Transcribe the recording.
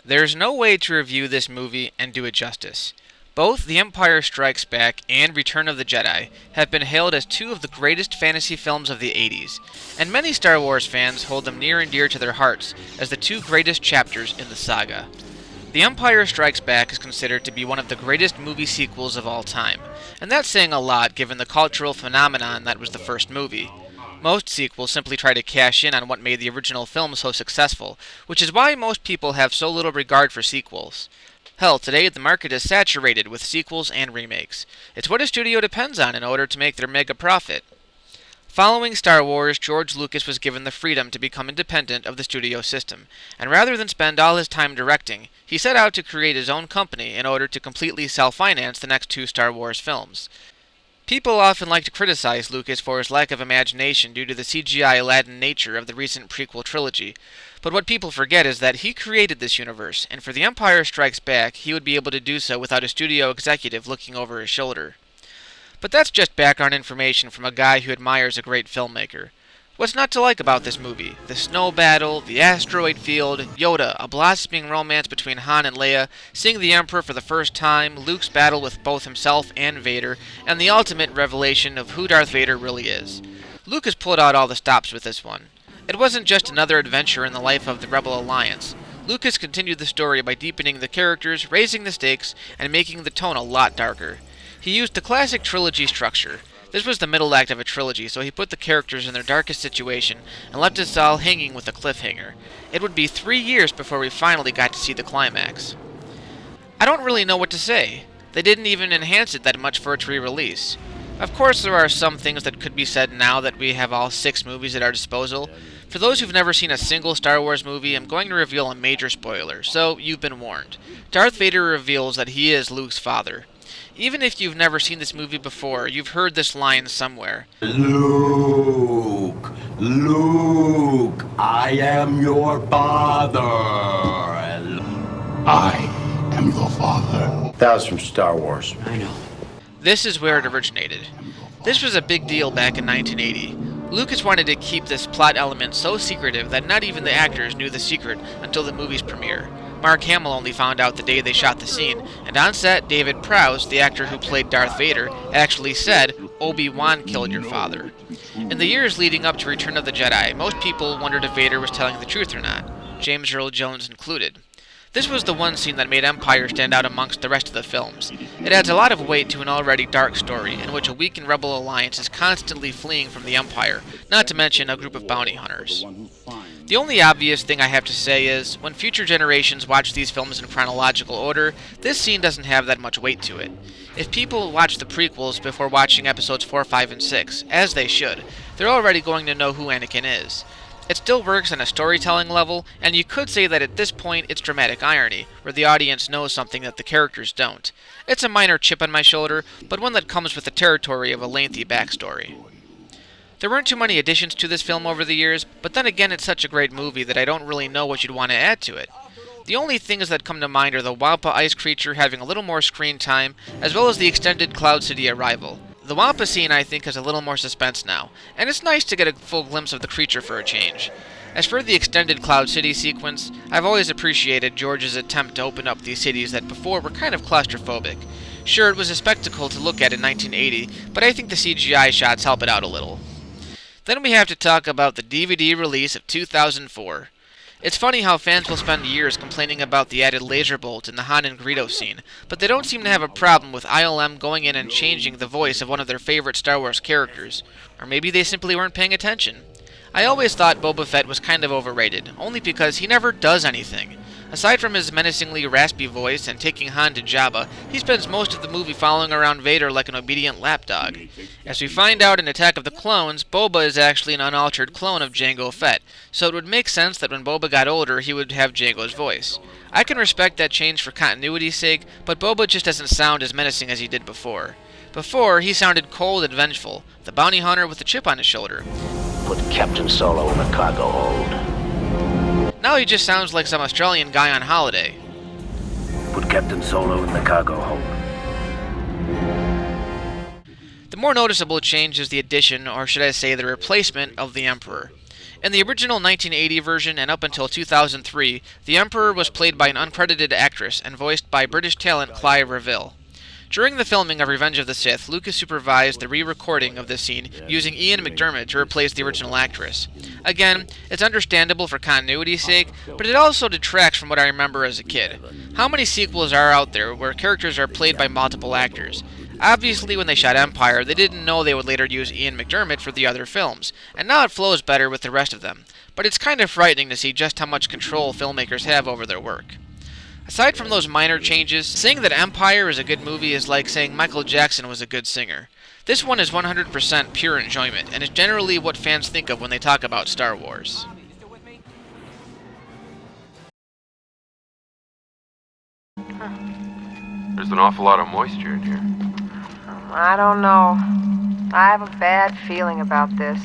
There's no way to review this movie and do it justice. Both The Empire Strikes Back and Return of the Jedi have been hailed as two of the greatest fantasy films of the 80s, and many Star Wars fans hold them near and dear to their hearts as the two greatest chapters in the saga. The Empire Strikes Back is considered to be one of the greatest movie sequels of all time, and that's saying a lot given the cultural phenomenon that was the first movie. Most sequels simply try to cash in on what made the original film so successful, which is why most people have so little regard for sequels. Hell, today the market is saturated with sequels and remakes. It's what a studio depends on in order to make their mega profit. Following Star Wars, George Lucas was given the freedom to become independent of the studio system, and rather than spend all his time directing, he set out to create his own company in order to completely self-finance the next two Star Wars films. People often like to criticize Lucas for his lack of imagination due to the CGI-laden nature of the recent prequel trilogy, but what people forget is that he created this universe, and for The Empire Strikes Back, he would be able to do so without a studio executive looking over his shoulder. But that's just background information from a guy who admires a great filmmaker. What's not to like about this movie? The snow battle, the asteroid field, Yoda, a blossoming romance between Han and Leia, seeing the Emperor for the first time, Luke's battle with both himself and Vader, and the ultimate revelation of who Darth Vader really is. Lucas pulled out all the stops with this one. It wasn't just another adventure in the life of the Rebel Alliance. Lucas continued the story by deepening the characters, raising the stakes, and making the tone a lot darker. He used the classic trilogy structure. This was the middle act of a trilogy, so he put the characters in their darkest situation and left us all hanging with a cliffhanger. It would be 3 years before we finally got to see the climax. I don't really know what to say. They didn't even enhance it that much for its re-release. Of course, there are some things that could be said now that we have all 6 movies at our disposal. For those who've never seen a single Star Wars movie, I'm going to reveal a major spoiler, so you've been warned. Darth Vader reveals that he is Luke's father. Even if you've never seen this movie before, you've heard this line somewhere. Luke, Luke, I am your father. I am your father. That was from Star Wars. I know. This is where it originated. This was a big deal back in 1980. Lucas wanted to keep this plot element so secretive that not even the actors knew the secret until the movie's premiere. Mark Hamill only found out the day they shot the scene, and on set, David Prowse, the actor who played Darth Vader, actually said, "Obi-Wan killed your father." In the years leading up to Return of the Jedi, most people wondered if Vader was telling the truth or not, James Earl Jones included. This was the one scene that made Empire stand out amongst the rest of the films. It adds a lot of weight to an already dark story, in which a weakened rebel alliance is constantly fleeing from the Empire, not to mention a group of bounty hunters. The only obvious thing I have to say is, when future generations watch these films in chronological order, this scene doesn't have that much weight to it. If people watch the prequels before watching episodes 4, 5, and 6, as they should, they're already going to know who Anakin is. It still works on a storytelling level, and you could say that at this point it's dramatic irony, where the audience knows something that the characters don't. It's a minor chip on my shoulder, but one that comes with the territory of a lengthy backstory. There weren't too many additions to this film over the years, but then again it's such a great movie that I don't really know what you'd want to add to it. The only things that come to mind are the Wampa ice creature having a little more screen time, as well as the extended Cloud City arrival. The Wampa scene, I think, has a little more suspense now, and it's nice to get a full glimpse of the creature for a change. As for the extended Cloud City sequence, I've always appreciated George's attempt to open up these cities that before were kind of claustrophobic. Sure, it was a spectacle to look at in 1980, but I think the CGI shots help it out a little. Then we have to talk about the DVD release of 2004. It's funny how fans will spend years complaining about the added laser bolt in the Han and Greedo scene, but they don't seem to have a problem with ILM going in and changing the voice of one of their favorite Star Wars characters. Or maybe they simply weren't paying attention. I always thought Boba Fett was kind of overrated, only because he never does anything. Aside from his menacingly raspy voice and taking Han to Jabba, he spends most of the movie following around Vader like an obedient lapdog. As we find out in Attack of the Clones, Boba is actually an unaltered clone of Jango Fett, so it would make sense that when Boba got older he would have Jango's voice. I can respect that change for continuity's sake, but Boba just doesn't sound as menacing as he did before. Before, he sounded cold and vengeful, the bounty hunter with the chip on his shoulder. Put Captain Solo in the cargo hold. Now he just sounds like some Australian guy on holiday. Put Captain Solo in the cargo hold. The more noticeable change is the addition, or should I say the replacement, of the Emperor. In the original 1980 version and up until 2003, the Emperor was played by an uncredited actress and voiced by British talent Clive Reville. During the filming of Revenge of the Sith, Lucas supervised the re-recording of this scene using Ian McDiarmid to replace the original actress. Again, it's understandable for continuity's sake, but it also detracts from what I remember as a kid. How many sequels are out there where characters are played by multiple actors? Obviously, when they shot Empire, they didn't know they would later use Ian McDiarmid for the other films, and now it flows better with the rest of them. But it's kind of frightening to see just how much control filmmakers have over their work. Aside from those minor changes, saying that Empire is a good movie is like saying Michael Jackson was a good singer. This one is 100% pure enjoyment, and is generally what fans think of when they talk about Star Wars. There's an awful lot of moisture in here. I don't know. I have a bad feeling about this.